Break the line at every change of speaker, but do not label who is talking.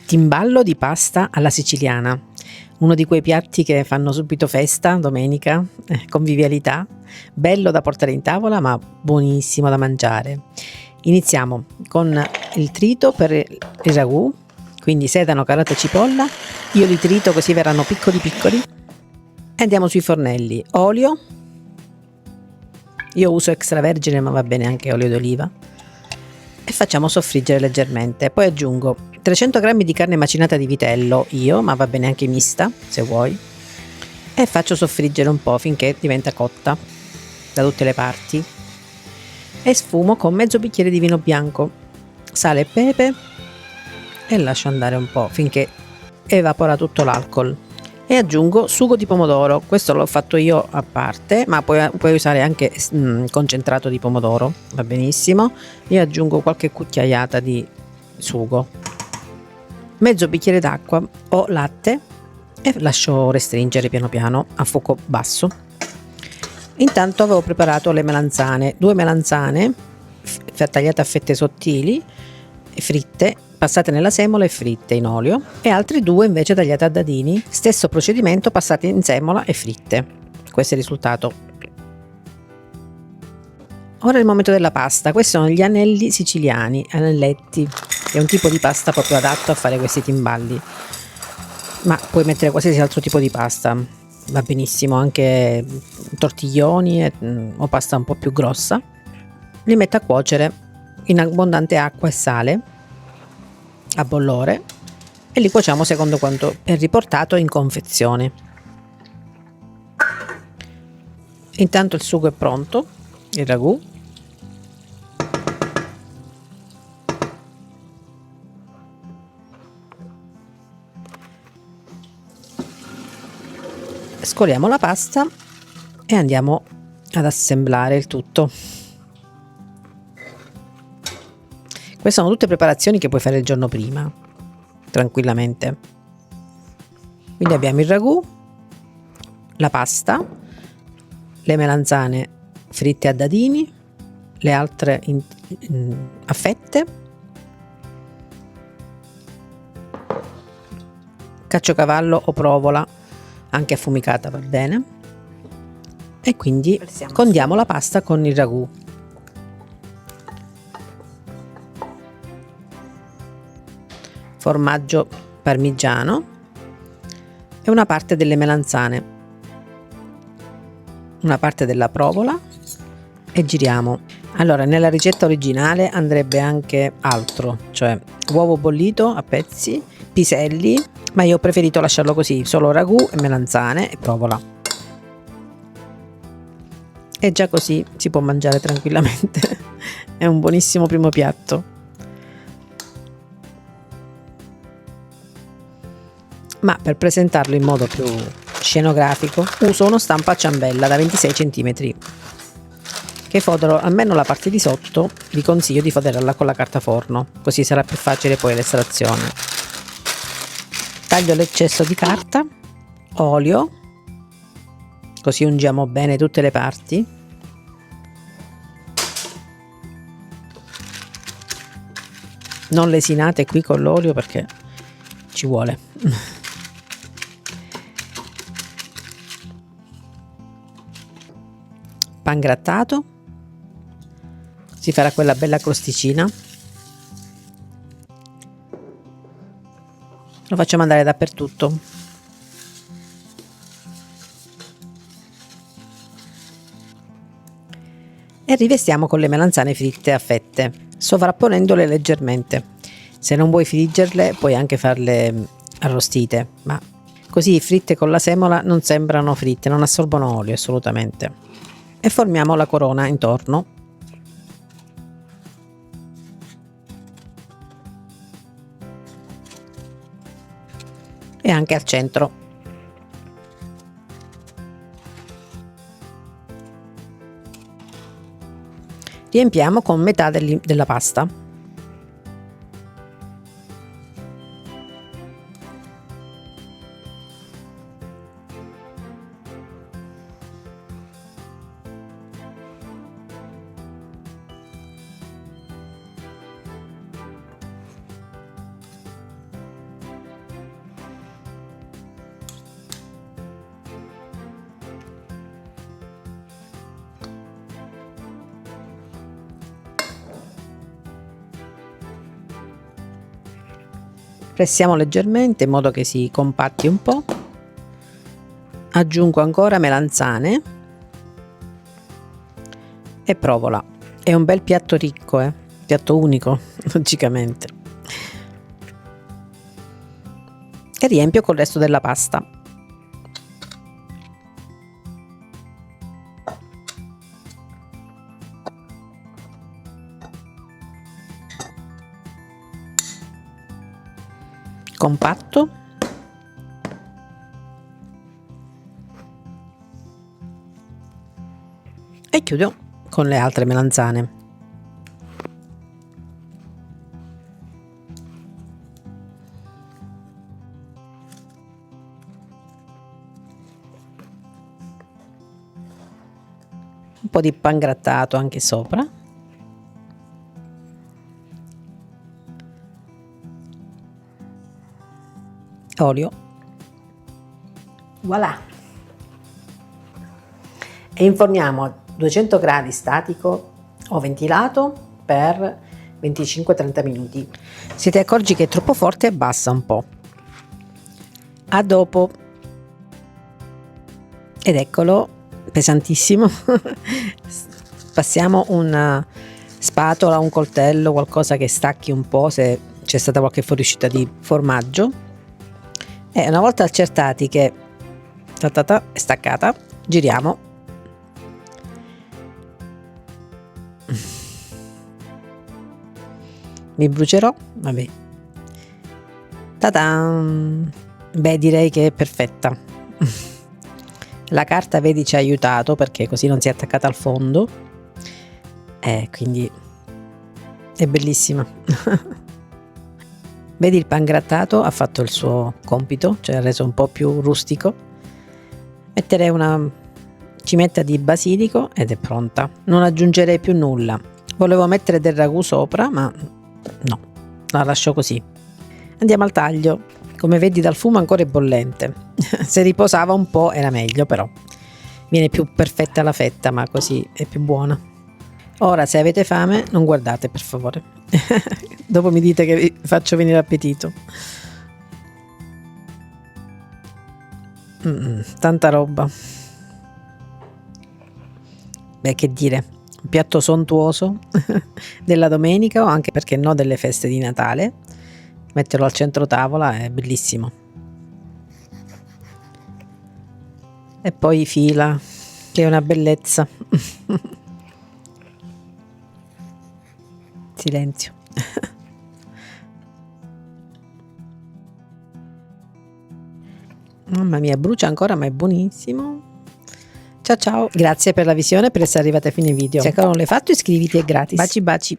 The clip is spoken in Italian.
Timballo di pasta alla siciliana, uno di quei piatti che fanno subito festa domenica, convivialità, bello da portare in tavola ma buonissimo da mangiare. Iniziamo con il trito per il ragù, quindi sedano, carota e cipolla. Io li trito così verranno piccoli piccoli. E andiamo sui fornelli. Olio, io uso extravergine ma va bene anche olio d'oliva, e facciamo soffriggere leggermente. Poi aggiungo 300 g di carne macinata di vitello, ma va bene anche mista se vuoi, e faccio soffriggere un po' finché diventa cotta da tutte le parti, e sfumo con mezzo bicchiere di vino bianco, sale e pepe, e lascio andare un po' finché evapora tutto l'alcol. E aggiungo sugo di pomodoro. Questo l'ho fatto io a parte, ma puoi usare anche concentrato di pomodoro, va benissimo. Io aggiungo qualche cucchiaiata di sugo, mezzo bicchiere d'acqua o latte, e lascio restringere piano piano a fuoco basso. Intanto avevo preparato le melanzane, 2 melanzane tagliate a fette sottili, fritte, passate nella semola e fritte in olio, e altre 2 invece tagliate a dadini, stesso procedimento, passate in semola e fritte. Questo è il risultato. Ora è il momento della pasta. Questi sono gli anelli siciliani, anelletti, è un tipo di pasta proprio adatto a fare questi timballi, ma puoi mettere qualsiasi altro tipo di pasta, va benissimo, anche tortiglioni o pasta un po' più grossa. Li metto a cuocere in abbondante acqua e sale a bollore e li cuociamo secondo quanto è riportato in confezione. Intanto il sugo è pronto, il ragù. Scoliamo la pasta e andiamo ad assemblare il tutto. Queste sono tutte preparazioni che puoi fare il giorno prima, tranquillamente. Quindi abbiamo il ragù, la pasta, le melanzane fritte a dadini, le altre a fette, caciocavallo o provola, anche affumicata va bene, e quindi condiamo la pasta con il ragù. Formaggio parmigiano e una parte delle melanzane, una parte della provola, e giriamo. Allora, nella ricetta originale andrebbe anche altro, cioè uovo bollito a pezzi, piselli, ma io ho preferito lasciarlo così, solo ragù e melanzane e provola. E già così si può mangiare tranquillamente. È un buonissimo primo piatto. Ma per presentarlo in modo più scenografico uso uno stampo a ciambella da 26 cm che fodero almeno la parte di sotto. Vi consiglio di foderarla con la carta forno, così sarà più facile poi l'estrazione. Taglio l'eccesso di carta, olio, così ungiamo bene tutte le parti. Non lesinate qui con l'olio perché ci vuole. Pan grattato, si farà quella bella crosticina. Lo facciamo andare dappertutto. E rivestiamo con le melanzane fritte a fette, sovrapponendole leggermente. Se non vuoi friggerle puoi anche farle arrostite, ma così fritte con la semola non sembrano fritte, non assorbono olio assolutamente. E formiamo la corona intorno. E anche al centro. Riempiamo con metà della pasta. Pressiamo leggermente in modo che si compatti un po'. Aggiungo ancora melanzane e provola. È un bel piatto ricco, piatto unico logicamente. E riempio col resto della pasta. Compatto. E chiudo con le altre melanzane. Un po' di pangrattato anche sopra. Olio. Voilà. E inforniamo a 200 gradi statico o ventilato per 25-30 minuti. Se ti accorgi che è troppo forte, abbassa un po'. A dopo. Ed eccolo, pesantissimo. Passiamo una spatola, un coltello, qualcosa che stacchi un po' se c'è stata qualche fuoriuscita di formaggio. E una volta accertati che è staccata, giriamo. Mi brucerò? Vabbè. Ta-dan! Beh, direi che è perfetta. La carta, vedi, ci ha aiutato perché così non si è attaccata al fondo. Quindi è bellissima. Vedi, il pangrattato ha fatto il suo compito, cioè ha reso un po' più rustico. Metterei una cimetta di basilico ed è pronta. Non aggiungerei più nulla. Volevo mettere del ragù sopra, ma no, la lascio così. Andiamo al taglio. Come vedi dal fumo ancora è bollente. Se riposava un po' era meglio, però viene più perfetta la fetta, ma così è più buona. Ora, se avete fame, non guardate, per favore. Dopo mi dite che vi faccio venire appetito. Tanta roba. Beh, che dire, un piatto sontuoso della domenica o anche, perché no, delle feste di Natale. Metterlo al centro tavola è bellissimo. E poi fila, che è una bellezza. Silenzio. Mamma mia, brucia ancora, ma è buonissimo. Ciao ciao, grazie per la visione, per essere arrivata a fine video. Se ancora non l'hai fatto, iscriviti, è gratis. Baci baci.